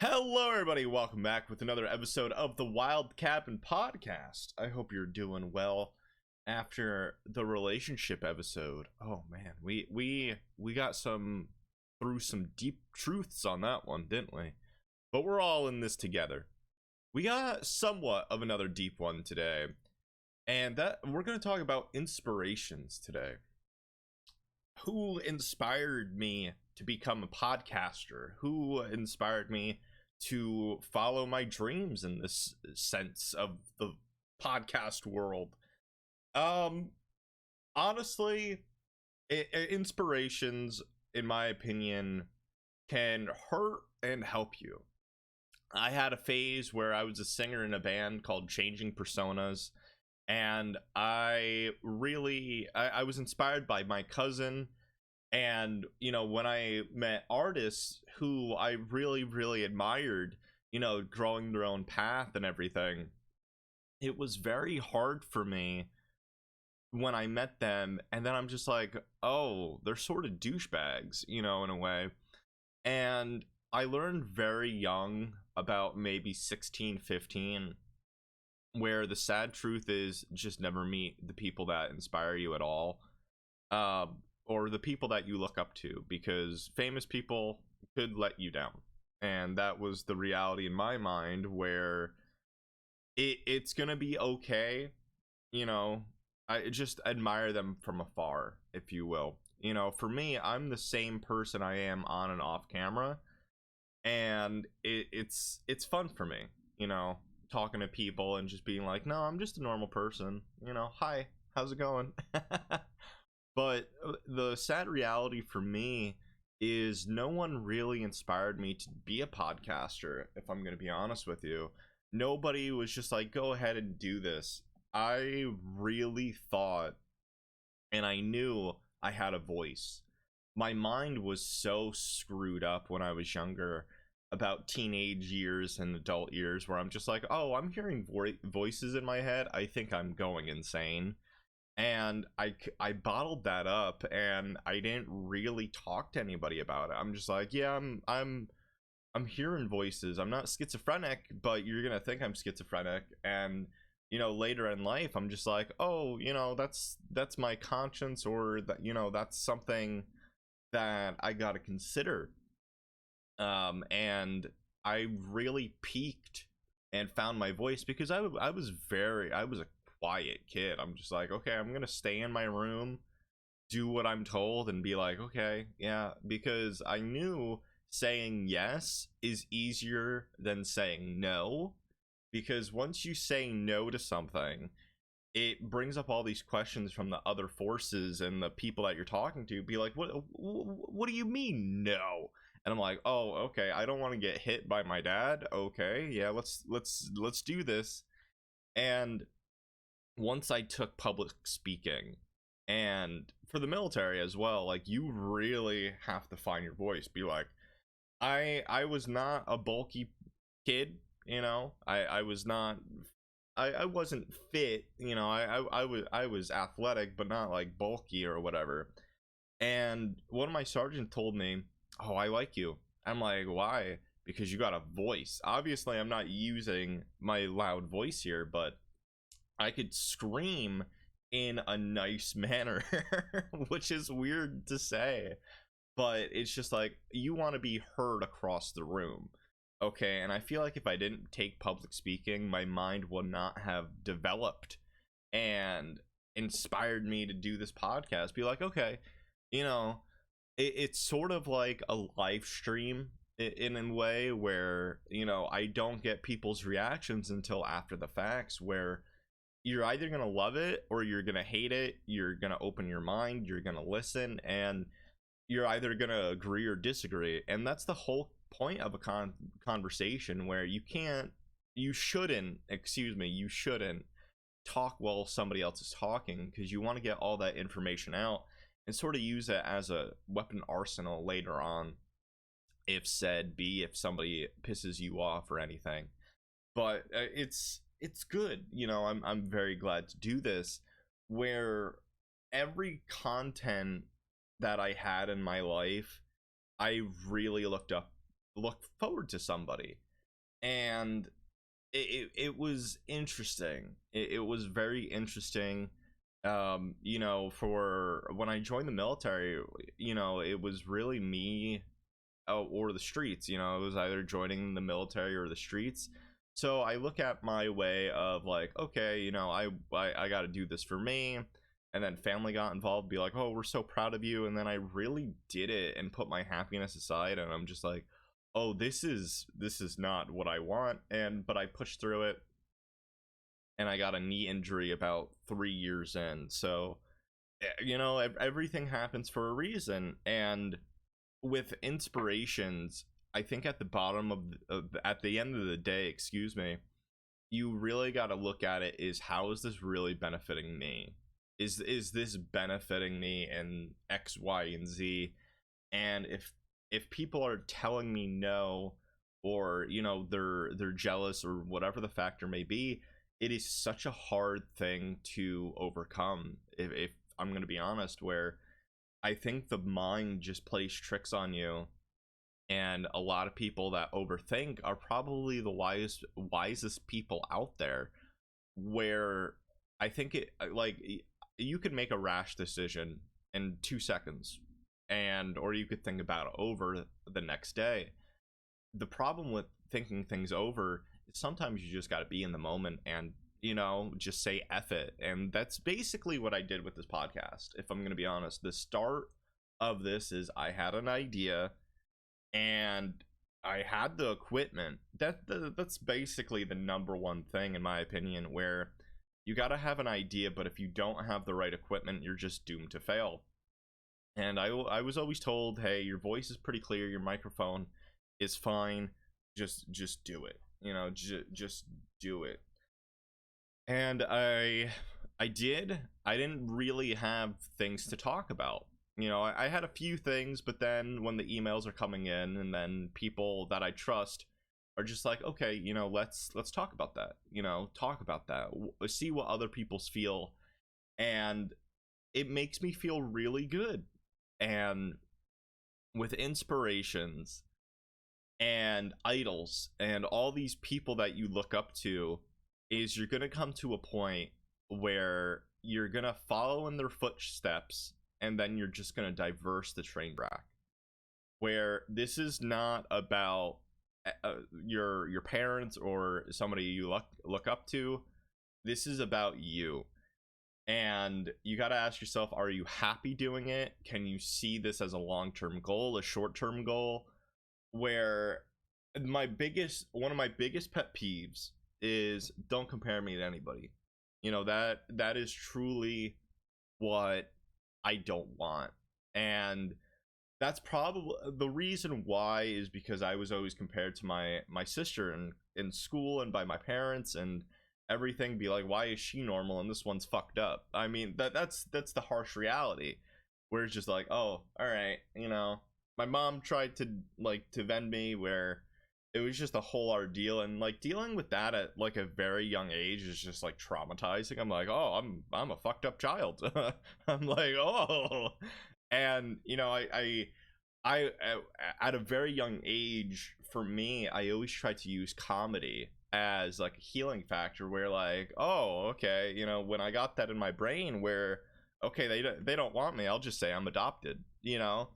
Hello, everybody. Welcome back with another episode of the Wilde podcast. I hope you're doing well after the relationship episode. Oh man, we got through some deep truths on that one, didn't we? But we're all in this together. We got somewhat of another deep one today, and that we're going to talk about inspirations today. Who inspired me to become a podcaster? Who inspired me to follow my dreams in this sense of the podcast world? Honestly, inspirations, in my opinion, can hurt and help you. I had a phase where I was a singer in a band called Changing Personas, and I was inspired by my cousin. And when I met artists who I really admired, growing their own path and everything, it was very hard for me when I met them. And then I'm just like, oh, they're sort of douchebags, in a way. And I learned very young, about maybe 16, 15, where the sad truth is just never meet the people that inspire you at all. Or the people that you look up to, because famous people could let you down. And that was the reality in my mind, where it's gonna be okay. I just admire them from afar, if you will. For me, I'm the same person I am on and off camera, and it's fun for me, talking to people and just being like, no, I'm just a normal person, hi, how's it going? But the sad reality for me is no one really inspired me to be a podcaster, if I'm going to be honest with you. Nobody was just like, go ahead and do this. I really thought, and I knew I had a voice. My mind was so screwed up when I was younger, about teenage years and adult years, where I'm just like, oh, I'm hearing voices in my head. I think I'm going insane. And I bottled that up, and I didn't really talk to anybody about it. I'm just like, yeah, I'm hearing voices. I'm not schizophrenic, but you're gonna think I'm schizophrenic. And later in life, I'm just like, oh, that's my conscience, or that that's something that I gotta consider. And I really peaked and found my voice because I was a quiet kid. I'm just like, okay, I'm gonna stay in my room, do what I'm told, and be like, okay, yeah, because I knew saying yes is easier than saying no, because once you say no to something, it brings up all these questions from the other forces and the people that you're talking to. Be like, what do you mean no? And I'm like, oh, okay, I don't want to get hit by my dad. Okay, yeah, let's do this. And once I took public speaking, and for the military as well, like, you really have to find your voice. Be like, I was not a bulky kid, I was not, I wasn't fit, I was athletic, but not like bulky or whatever. And one of my sergeants told me, oh, I like you. I'm like, why? Because you got a voice. Obviously I'm not using my loud voice here, but I could scream in a nice manner, which is weird to say, but it's just like, you want to be heard across the room. Okay, and I feel like if I didn't take public speaking, my mind would not have developed and inspired me to do this podcast. Be like, okay, it's sort of like a live stream in a way, where I don't get people's reactions until after the facts, where you're either going to love it or you're going to hate it. You're going to open your mind, you're going to listen, and you're either going to agree or disagree. And that's the whole point of a conversation, where you shouldn't talk while somebody else is talking, because you want to get all that information out and sort of use it as a weapon arsenal later on, if somebody pisses you off or anything. But it's good, I'm very glad to do this, where every content that I had in my life, I really looked up look forward to somebody. And it was interesting. It was very interesting. You know, for when I joined the military, you know, it was really me, or the streets. You know, it was either joining the military or the streets. So I look at my way of like, okay, you know, I got to do this for me. And then family got involved, be like, oh, we're so proud of you. And then I really did it and put my happiness aside, and I'm just like, oh, this is not what I want. And but I pushed through it, and I got a knee injury about 3 years in. So you know, everything happens for a reason. And with inspirations, I think at the bottom at the end of the day, excuse me, you really got to look at it is, how is this really benefiting me? Is this benefiting me in X, Y, and Z? And if people are telling me no, or you know, they're jealous or whatever the factor may be, it is such a hard thing to overcome. If I'm going to be honest, where I think the mind just plays tricks on you. And a lot of people that overthink are probably the wisest people out there, where I think it, like, you could make a rash decision in 2 seconds, and or you could think about it over the next day. The problem with thinking things over is sometimes you just got to be in the moment, and you know, just say F it. And that's basically what I did with this podcast. If I'm going to be honest, the start of this is I had an idea and I had the equipment. That's basically the number one thing, in my opinion, where you got to have an idea, but if you don't have the right equipment, you're just doomed to fail. And I was always told, hey, your voice is pretty clear, your microphone is fine, just do it, you know, just do it. And I did. I didn't really have things to talk about. You know, I had a few things, but then when the emails are coming in, and then people that I trust are just like, okay, you know, let's talk about that. You know, talk about that. See what other people's feel, and it makes me feel really good. And with inspirations and idols and all these people that you look up to, is you're gonna come to a point where you're gonna follow in their footsteps, and then you're just gonna diverse the train track. Where this is not about your parents or somebody you look up to. This is about you. And you got to ask yourself, are you happy doing it? Can you see this as a long-term goal, a short-term goal? Where one of my biggest pet peeves is, don't compare me to anybody. You know, that is truly what I don't want. And that's probably the reason why, is because I was always compared to my sister in school and by my parents and everything. Be like, why is she normal and this one's fucked up? I mean, that's the harsh reality, where it's just like, oh, all right, you know, my mom tried to vend me, where it was just a whole ordeal. And like, dealing with that at like a very young age is just like traumatizing. I'm like, oh, I'm a fucked up child. I'm like, oh. And you know, I at a very young age, for me, I always tried to use comedy as like a healing factor, where like, oh, okay, you know, when I got that in my brain, where okay, they don't want me, I'll just say I'm adopted, you know.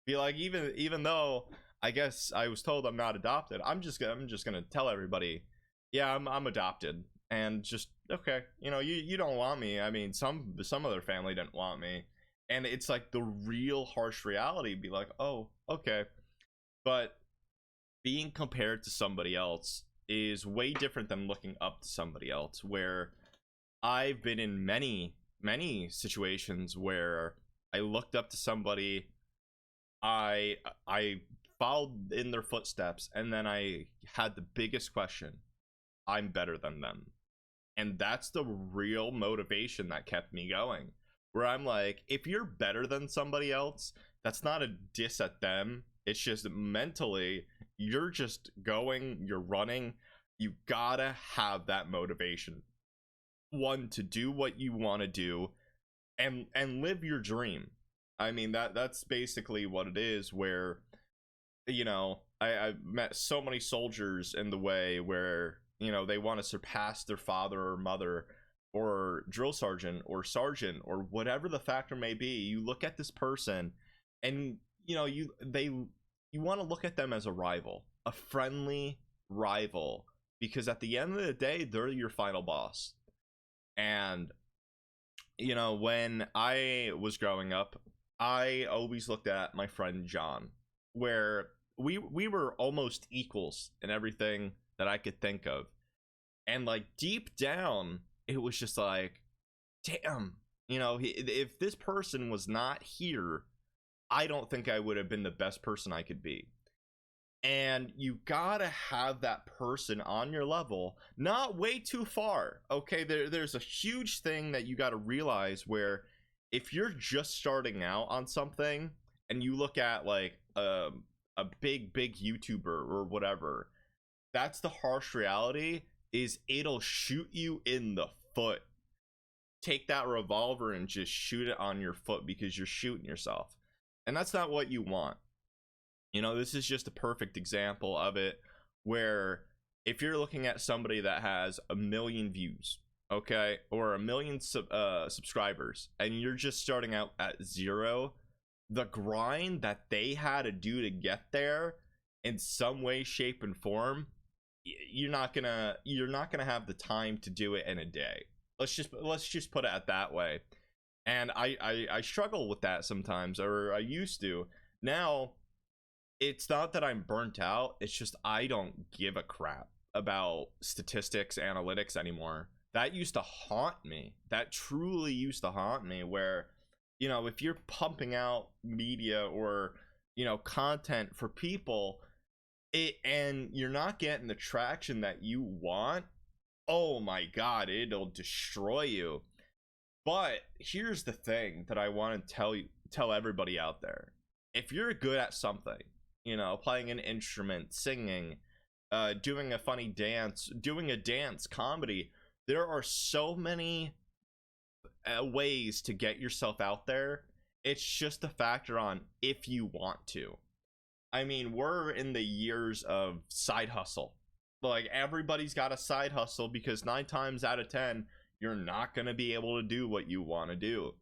Be like, even though I guess I was told I'm not adopted, I'm just gonna tell everybody, yeah, I'm adopted. And just, okay, you know, you don't want me. I mean, some other family didn't want me. And it's like the real harsh reality. Be like, oh, okay. But being compared to somebody else is way different than looking up to somebody else. Where I've been in many situations where I looked up to somebody, I followed in their footsteps, and then I had the biggest question: I'm better than them. And that's the real motivation that kept me going. Where I'm like, if you're better than somebody else, that's not a diss at them. It's just mentally, you're just going, you're running. You gotta have that motivation. One, to do what you want to do, and live your dream. I mean, that's basically what it is. Where, you know, I've met so many soldiers in the way where, you know, they want to surpass their father or mother or drill sergeant or whatever the factor may be. You look at this person and, you know, you want to look at them as a rival, a friendly rival, because at the end of the day, they're your final boss. And, you know, when I was growing up, I always looked at my friend John, where we were almost equals in everything that I could think of. And like deep down, it was just like, damn, you know, if this person was not here, I don't think I would have been the best person I could be. And you gotta have that person on your level, not way too far. Okay, there's a huge thing that you gotta realize, where if you're just starting out on something and you look at like a big YouTuber or whatever, that's the harsh reality, is it'll shoot you in the foot. Take that revolver and just shoot it on your foot, because you're shooting yourself, and that's not what you want. You know, this is just a perfect example of it, where if you're looking at somebody that has 1 million views, okay, or 1 million subscribers, and you're just starting out at 0, the grind that they had to do to get there in some way, shape, and form, you're not gonna have the time to do it in a day. Let's just put it that way. And I struggle with that sometimes, or I used to. Now it's not that I'm burnt out, it's just I don't give a crap about statistics, analytics anymore. That used to haunt me. That truly used to haunt me, where, you know, if you're pumping out media or, you know, content for people, and you're not getting the traction that you want, oh my god, it'll destroy you. But here's the thing that I want to tell everybody out there. If you're good at something, you know, playing an instrument, singing, doing a funny dance, doing a dance comedy, there are so many ways to get yourself out there. It's just a factor on if you want to. I mean, we're in the years of side hustle. Like, everybody's got a side hustle, because 9 times out of 10, you're not going to be able to do what you want to do.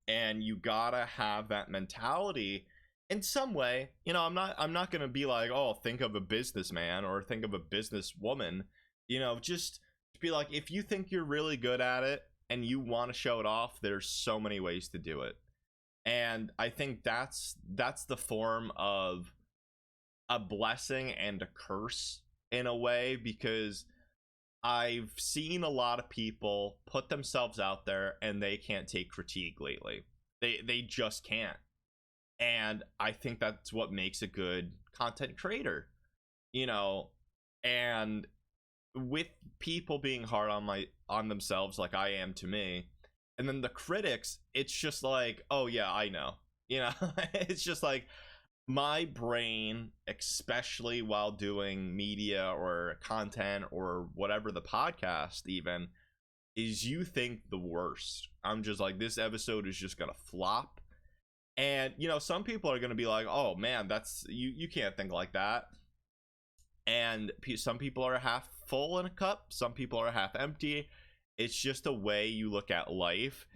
And you gotta have that mentality in some way. You know, I'm not going to be like, oh, think of a businessman or think of a businesswoman. You know, just be like, if you think you're really good at it and you want to show it off, there's so many ways to do it. And I think that's the form of a blessing and a curse in a way, because I've seen a lot of people put themselves out there and they can't take critique lately. They just can't. And I think that's what makes a good content creator, you know. And with people being hard on themselves like I am to me, and then the critics, it's just like, oh yeah, I know, you know. It's just like, my brain, especially while doing media or content or whatever, the podcast even, is you think the worst. I'm just like, this episode is just gonna flop. And, you know, some people are gonna be like, oh man, that's you can't think like that. And some people are half full in a cup, some people are half empty. It's just a way you look at life.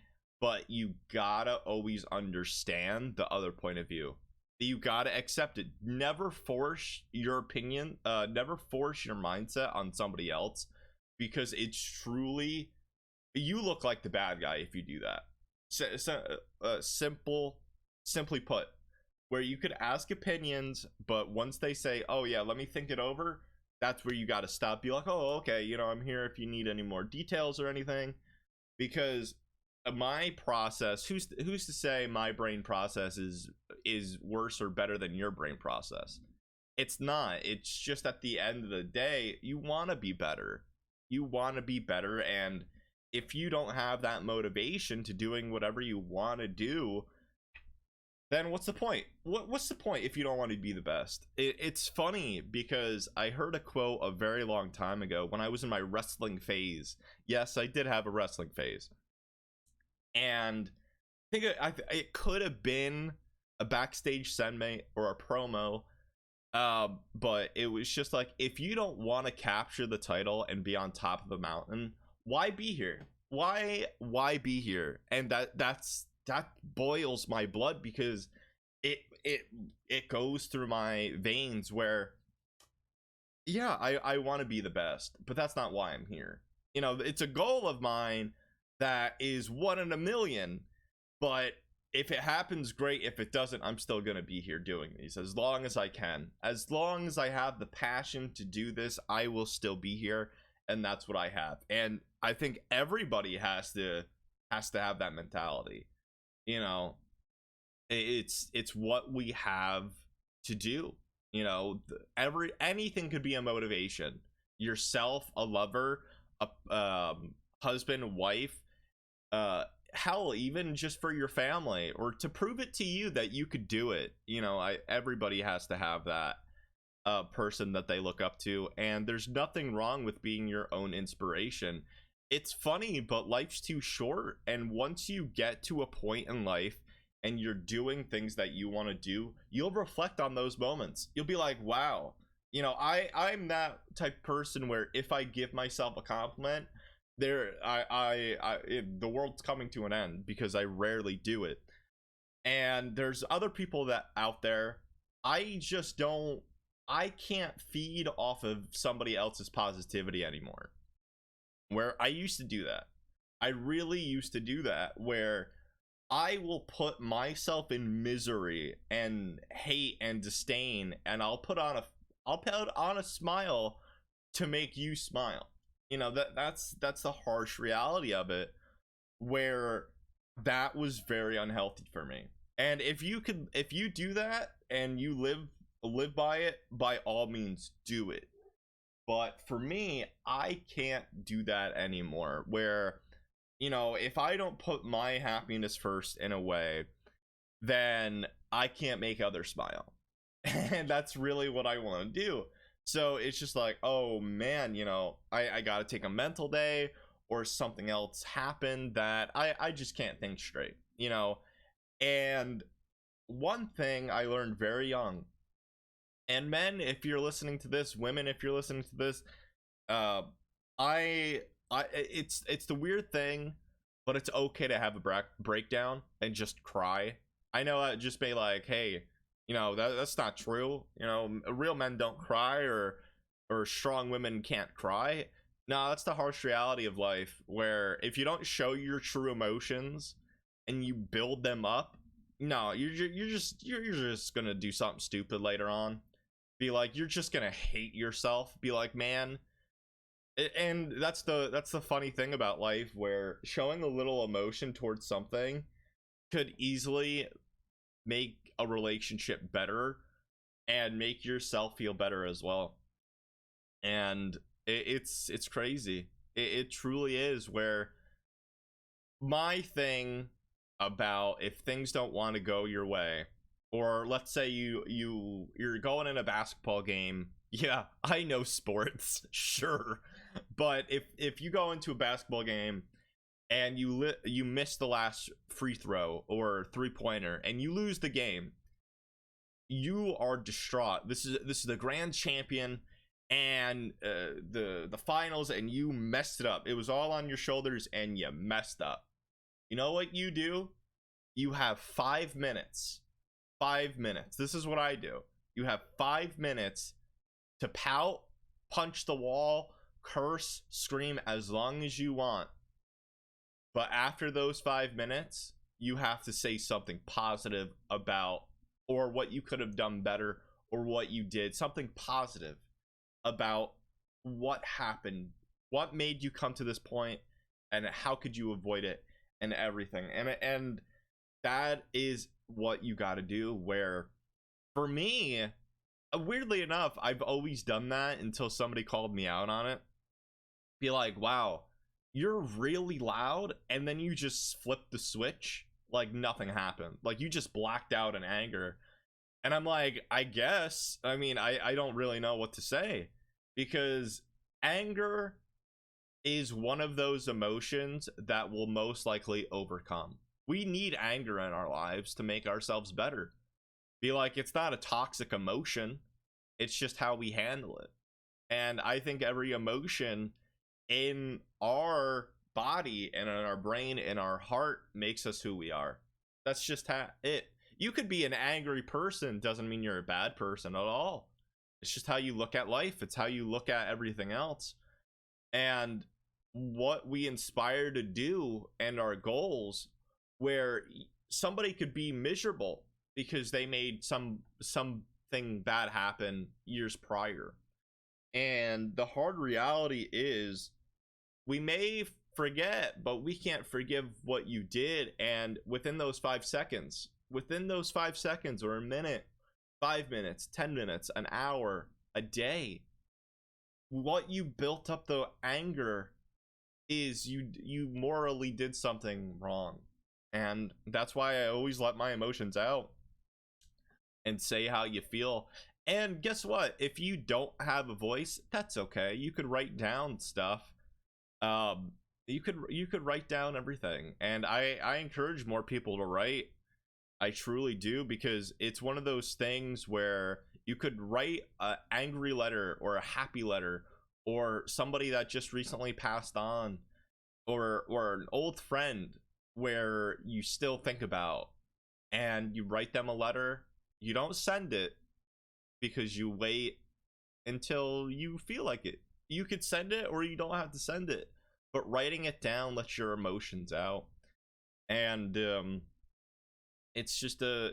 But you gotta always understand the other point of view. You gotta accept it. Never force your opinion, never force your mindset on somebody else, because it's truly, you look like the bad guy if you do that. Simply put, where you could ask opinions, but once they say, oh yeah, let me think it over, that's where you gotta stop. Be like, oh okay, you know, I'm here if you need any more details or anything. Because my process, who's to say my brain process is worse or better than your brain process? It's not. It's just, at the end of the day, you want to be better. You want to be better. And if you don't have that motivation to doing whatever you want to do, then what's the point? What's the point if you don't want to be the best? It's funny, because I heard a quote a very long time ago when I was in my wrestling phase. Yes, I did have a wrestling phase. And I think it could have been a backstage segment or a promo But it was just like, if you don't want to capture the title and be on top of a mountain, why be here? Why be here? And that boils my blood, because it it it goes through my veins where, yeah, I want to be the best, but that's not why I'm here. You know, it's a goal of mine that is one in a million, but if it happens, great. If it doesn't, I'm still gonna be here doing these as long as I can. As long as I have the passion to do this, I will still be here, and that's what I have. And I think everybody has to have that mentality. You know, it's what we have to do. You know, anything could be a motivation. Yourself, a lover, a husband, wife, hell, even just for your family, or to prove it to you that you could do it. You know, everybody has to have that person that they look up to, and there's nothing wrong with being your own inspiration. It's funny, but life's too short, and once you get to a point in life and you're doing things that you want to do, you'll reflect on those moments. You'll be like, wow, you know, I'm that type of person where if I give myself a compliment, the world's coming to an end, because I rarely do it. And there's other people that out there, I can't feed off of somebody else's positivity anymore, where I used to do that. I really used to do that, where I will put myself in misery and hate and disdain, and I'll put on a smile to make you smile. You know, that's the harsh reality of it, where that was very unhealthy for me. And if you do that and you live by it, by all means do it. But for me, I can't do that anymore, where, you know, if I don't put my happiness first in a way, then I can't make others smile. And that's really what I want to do. So it's just like, oh man, you know, I gotta take a mental day, or something else happened that I just can't think straight, you know. And one thing I learned very young, and men, if you're listening to this, women, if you're listening to this, I it's the weird thing, but it's okay to have a breakdown and just cry. I know that just be like, hey, you know, that's not true. You know, real men don't cry, or strong women can't cry. No, that's the harsh reality of life, where if you don't show your true emotions and you build them up, no, you're just gonna do something stupid later on. Be like, you're just gonna hate yourself. Be like, man. And that's the funny thing about life, where showing a little emotion towards something could easily make a relationship better and make yourself feel better as well. And it's crazy. It truly is, where my thing about, if things don't want to go your way, or let's say you're going in a basketball game. Yeah, I know sports, sure, but if you go into a basketball game and you miss the last free throw or 3-pointer and you lose the game, you are distraught. This is the grand champion, and the finals, and you messed it up. It was all on your shoulders and you messed up. You know what you do? You have 5 minutes. 5 minutes. This is what I do. You have 5 minutes to pout, punch the wall, curse, scream as long as you want. But after those 5 minutes, you have to say something positive about, or what you could have done better, or what you did, something positive about what happened, what made you come to this point, and how could you avoid it, and everything. And that is what you got to do. Where for me, weirdly enough, I've always done that until somebody called me out on it. Be like, wow, you're really loud, and then you just flip the switch like nothing happened, like you just blacked out in anger. And I'm like, I guess, I mean, I don't really know what to say, because anger is one of those emotions that will most likely overcome. We need anger in our lives to make ourselves better. Be like, it's not a toxic emotion. It's just how we handle it. And I think every emotion in our body and in our brain and our heart makes us who we are. That's just how it. You could be an angry person, doesn't mean you're a bad person at all. It's just how you look at life. It's how you look at everything else. And what we inspire to do and our goals, where somebody could be miserable because they made something bad happen years prior. And the hard reality is we may forget, but we can't forgive what you did. And within those 5 seconds, or a minute, 5 minutes, 10 minutes, an hour, a day, what you built up the anger is you morally did something wrong. And that's why I always let my emotions out and say how you feel. And guess what? If you don't have a voice, that's okay. You could write down stuff. You could write down everything. And I encourage more people to write. I truly do, because it's one of those things where you could write an angry letter or a happy letter, or somebody that just recently passed on, or an old friend where you still think about, and you write them a letter. You don't send it because you wait until you feel like it. You could send it or you don't have to send it, but writing it down lets your emotions out. And it's just a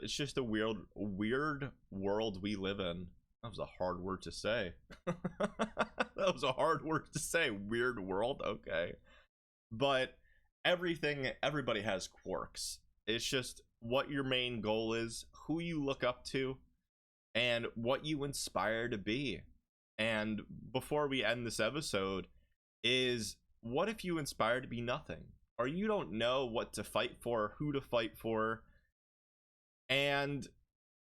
weird world we live in. That was a hard word to say. That was a hard word to say. Weird world. Okay. But everybody has quirks. It's just what your main goal is, who you look up to, and what you inspire to be. And before we end this episode, is what if you inspire to be nothing, or you don't know what to fight for, who to fight for? And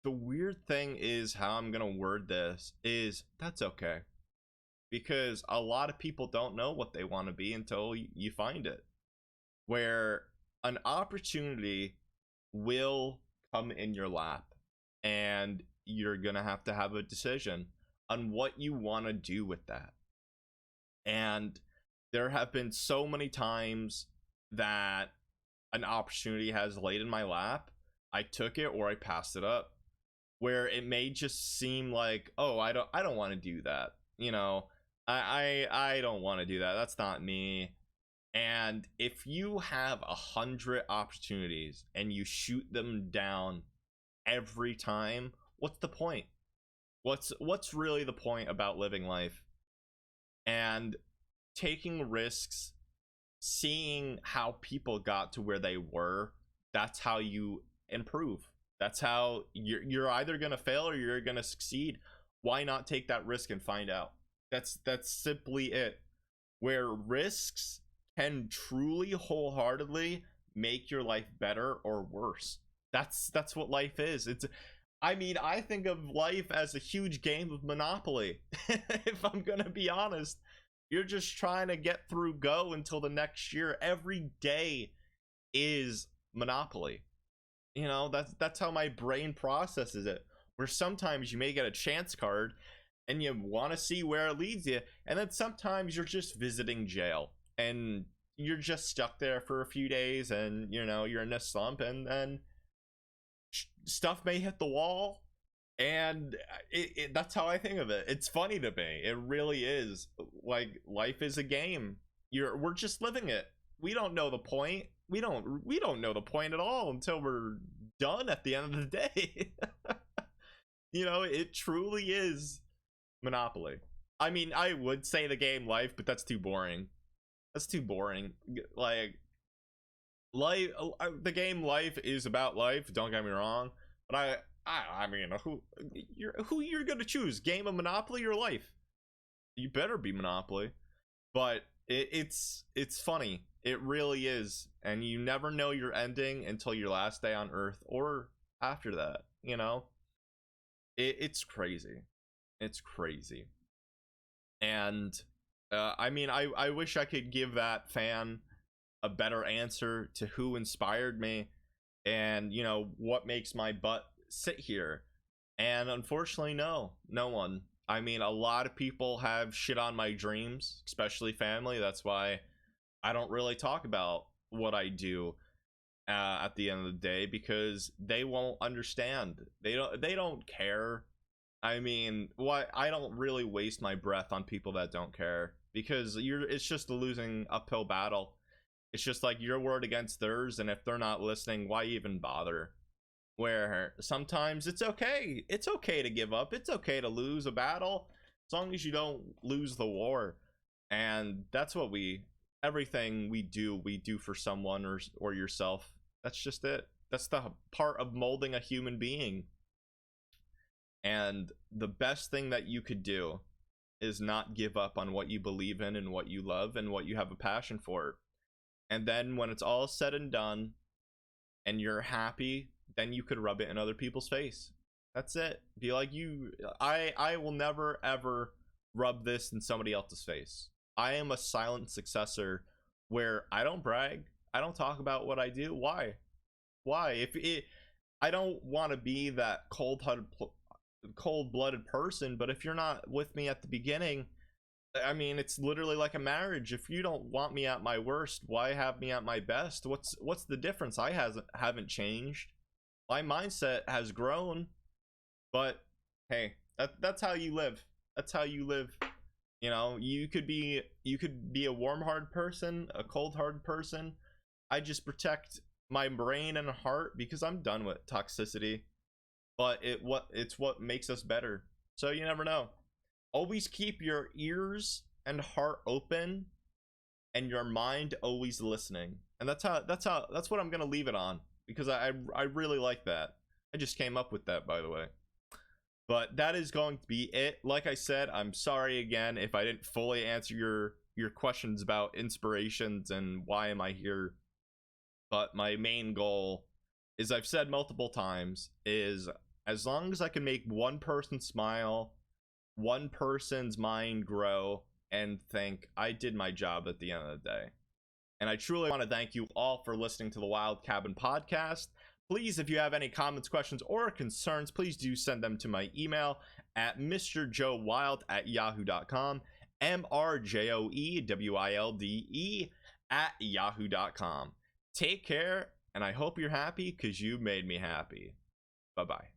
the weird thing is how I'm gonna word this is that's okay, because a lot of people don't know what they want to be until you find it, where an opportunity will come in your lap, and you're gonna have to have a decision on what you want to do with that. And there have been so many times that an opportunity has laid in my lap, I took it or I passed it up, where it may just seem like, oh, I don't want to do that, you know, I don't want to do that, that's not me. And if you have 100 opportunities and you shoot them down every time, what's the point? What's really the point about living life? And taking risks, seeing how people got to where they were, that's how you improve. That's how you're either gonna fail or you're gonna succeed. Why not take that risk and find out? That's simply it. Where risks can truly wholeheartedly make your life better or worse. That's what life is. I mean, I think of life as a huge game of Monopoly. If I'm gonna be honest, you're just trying to get through go until the next year. Every day is Monopoly. You know, that's how my brain processes it. Where sometimes you may get a chance card and you want to see where it leads you, and then sometimes you're just visiting jail and you're just stuck there for a few days, and you know you're in a slump, and then stuff may hit the wall. And that's how I think of it. It's funny to me. It really is. Like, life is a game. We're just living it. We don't know the point. We don't know the point at all until we're done at the end of the day. You know, it truly is Monopoly. I mean, I would say the game life, but that's too boring. That's too boring. Like, life, the game life is about life, don't get me wrong, but I mean, who you're gonna choose, game of Monopoly or life? You better be Monopoly. But it's funny, it really is. And you never know your ending until your last day on Earth, or after that, you know. It's crazy. It's crazy. And I mean, I wish I could give that fan a better answer to who inspired me, and you know what makes my butt sit here And unfortunately, no one. I mean, a lot of people have shit on my dreams, especially family. That's why I don't really talk about what I do at the end of the day, because they won't understand. They don't care. I mean, what, I don't really waste my breath on people that don't care, because it's just a losing uphill battle. It's just like your word against theirs, and if they're not listening, why even bother? Where sometimes it's okay. It's okay to give up. It's okay to lose a battle, as long as you don't lose the war. And that's what everything we do for someone or yourself. That's just it. That's the part of molding a human being. And the best thing that you could do is not give up on what you believe in and what you love and what you have a passion for. And then when it's all said and done and you're happy, then you could rub it in other people's face. That's it. Be like, I will never ever rub this in somebody else's face. I am a silent successor where I don't brag. I don't talk about what I do. Why? I don't want to be that cold-blooded person, but if you're not with me at the beginning, I mean, it's literally like a marriage. If you don't want me at my worst, why have me at my best? What's the difference? I haven't changed. My mindset has grown, but hey, that's how you live. That's how you live. You know, you could be a warm-hearted person, a cold-hearted person. I just protect my brain and heart because I'm done with toxicity. But it's what makes us better. So you never know. Always keep your ears and heart open and your mind always listening. And that's what I'm gonna leave it on, because I really like that. I just came up with that, by the way. But that is going to be it. Like I said, I'm sorry again if I didn't fully answer your questions about inspirations and why am I here. But my main goal is, I've said multiple times, is as long as I can make one person smile, one person's mind grow, and think, I did my job at the end of the day. And I truly want to thank you all for listening to the Wilde Cabin podcast. Please, if you have any comments, questions, or concerns, please do send them to my email at mrjoewilde@yahoo.com, mrjoewilde@yahoo.com. Take care, and I hope you're happy, because you made me happy. Bye-bye.